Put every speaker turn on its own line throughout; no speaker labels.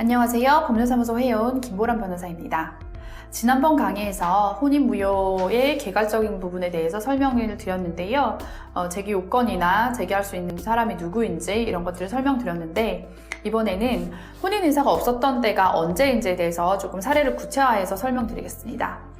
안녕하세요. 법률사무소 회원 김보람 변호사입니다. 지난번 강의에서 혼인무효의 개괄적인 부분에 대해서 설명을 드렸는데요. 제기 요건이나 제기할 수 있는 사람이 누구인지 이런 것들을 설명드렸는데, 이번에는 혼인 의사가 없었던 때가 언제인지에 대해서 조금 사례를 구체화해서 설명드리겠습니다.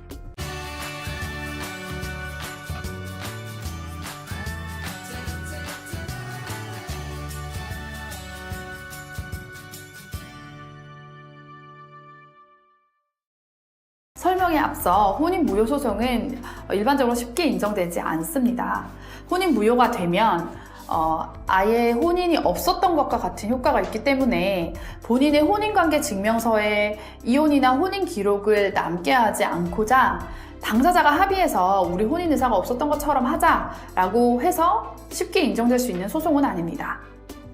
설명에 앞서 혼인무효소송은 일반적으로 쉽게 인정되지 않습니다. 혼인무효가 되면 아예 혼인이 없었던 것과 같은 효과가 있기 때문에 본인의 혼인관계 증명서에 이혼이나 혼인 기록을 남게 하지 않고자 당사자가 합의해서 우리 혼인 의사가 없었던 것처럼 하자라고 해서 쉽게 인정될 수 있는 소송은 아닙니다.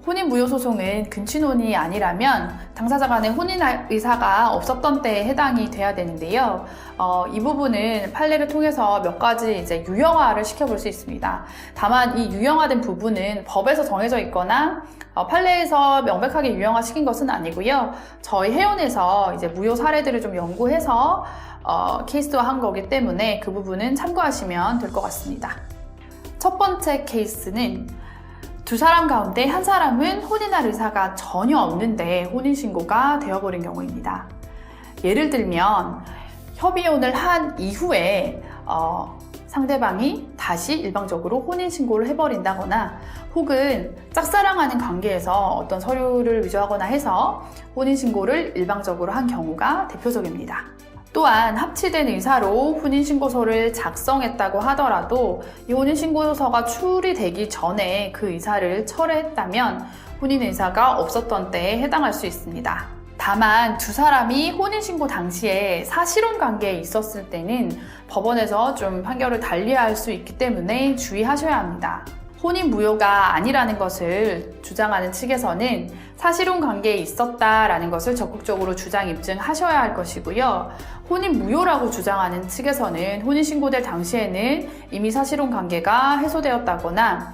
혼인무효소송은 근친혼이 아니라면 당사자 간의 혼인 의사가 없었던 때에 해당이 돼야 되는데요. 이 부분은 판례를 통해서 몇 가지 유형화를 시켜볼 수 있습니다. 다만 이 유형화된 부분은 법에서 정해져 있거나 판례에서 명백하게 유형화시킨 것은 아니고요. 저희 회원에서 무효 사례들을 좀 연구해서 케이스화한 거기 때문에 그 부분은 참고하시면 될 것 같습니다. 첫 번째 케이스는 두 사람 가운데 한 사람은 혼인할 의사가 전혀 없는데 혼인신고가 되어버린 경우입니다. 예를 들면 협의혼을 한 이후에 상대방이 다시 일방적으로 혼인신고를 해버린다거나, 혹은 짝사랑하는 관계에서 어떤 서류를 위조하거나 해서 혼인신고를 일방적으로 한 경우가 대표적입니다. 또한 합치된 의사로 혼인신고서를 작성했다고 하더라도 이 혼인신고서가 출이되기 전에 그 의사를 철회했다면 혼인의사가 없었던 때에 해당할 수 있습니다. 다만 두 사람이 혼인신고 당시에 사실혼 관계에 있었을 때는 법원에서 좀 판결을 달리할 수 있기 때문에 주의하셔야 합니다. 혼인무효가 아니라는 것을 주장하는 측에서는 사실혼 관계에 있었다라는 것을 적극적으로 주장 입증하셔야 할 것이고요. 혼인무효라고 주장하는 측에서는 혼인신고될 당시에는 이미 사실혼 관계가 해소되었다거나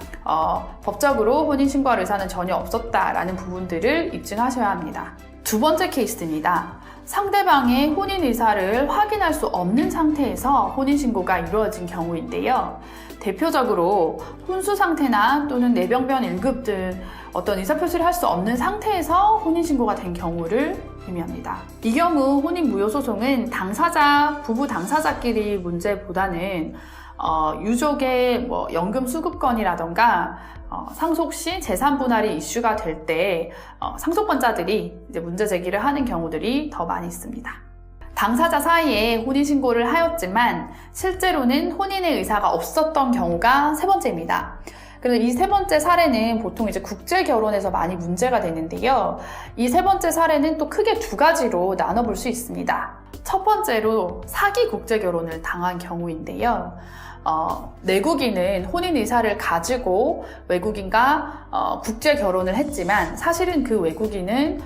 법적으로 혼인신고할 의사는 전혀 없었다라는 부분들을 입증하셔야 합니다. 두 번째 케이스입니다. 상대방의 혼인 의사를 확인할 수 없는 상태에서 혼인신고가 이루어진 경우인데요. 대표적으로 혼수 상태나 또는 내병변 1급 등 어떤 의사표시를 할 수 없는 상태에서 혼인신고가 된 경우를 의미합니다. 이 경우 혼인무효소송은 부부 당사자끼리 문제보다는 유족의 연금 수급건이라던가 상속 시 재산 분할이 이슈가 될 때 상속권자들이 문제 제기를 하는 경우들이 더 많이 있습니다. 당사자 사이에 혼인신고를 하였지만 실제로는 혼인의 의사가 없었던 경우가 세 번째입니다. 그래서 이 세 번째 사례는 보통 국제결혼에서 많이 문제가 되는데요. 이 세 번째 사례는 또 크게 두 가지로 나눠볼 수 있습니다. 첫 번째로 사기 국제결혼을 당한 경우인데요. 내국인은 혼인 의사를 가지고 외국인과 국제결혼을 했지만 사실은 그 외국인은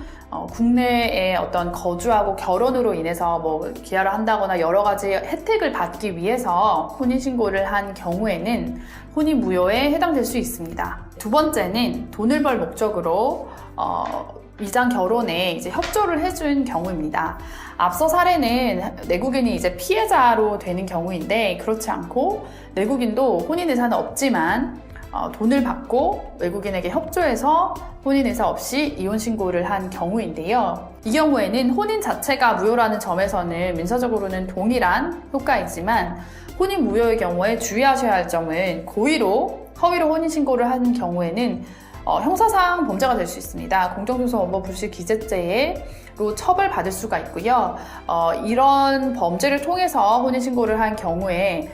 국내에 어떤 거주하고 결혼으로 인해서 기하를 한다거나 여러 가지 혜택을 받기 위해서 혼인신고를 한 경우에는 혼인무효에 해당될 수 있습니다. 두 번째는 돈을 벌 목적으로 이장 결혼에 협조를 해준 경우입니다. 앞서 사례는 내국인이 피해자로 되는 경우인데, 그렇지 않고 내국인도 혼인 의사는 없지만 돈을 받고 외국인에게 협조해서 혼인 의사 없이 이혼 신고를 한 경우인데요. 이 경우에는 혼인 자체가 무효라는 점에서는 민사적으로는 동일한 효과이지만 혼인 무효의 경우에 주의하셔야 할 점은 허위로 혼인 신고를 한 경우에는 형사상 범죄가 될 수 있습니다. 공정소송 원법 불실 기재죄로 처벌받을 수가 있고요. 이런 범죄를 통해서 혼인신고를 한 경우에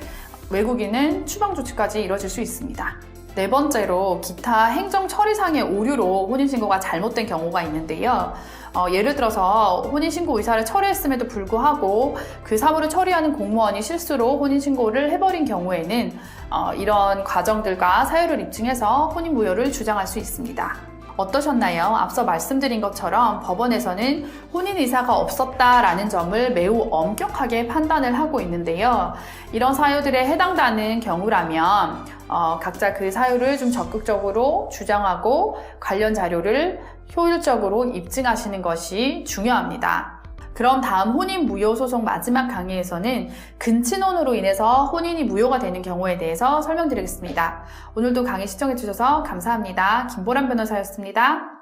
외국인은 추방 조치까지 이뤄질 수 있습니다. 네 번째로 기타 행정 처리상의 오류로 혼인신고가 잘못된 경우가 있는데요. 예를 들어서 혼인신고 의사를 처리했음에도 불구하고 그 사무를 처리하는 공무원이 실수로 혼인신고를 해버린 경우에는 이런 과정들과 사유를 입증해서 혼인무효를 주장할 수 있습니다. 어떠셨나요? 앞서 말씀드린 것처럼 법원에서는 혼인 의사가 없었다라는 점을 매우 엄격하게 판단을 하고 있는데요. 이런 사유들에 해당되는 경우라면 각자 그 사유를 좀 적극적으로 주장하고 관련 자료를 효율적으로 입증하시는 것이 중요합니다. 그럼 다음 혼인 무효 소송 마지막 강의에서는 근친혼으로 인해서 혼인이 무효가 되는 경우에 대해서 설명드리겠습니다. 오늘도 강의 시청해주셔서 감사합니다. 김보람 변호사였습니다.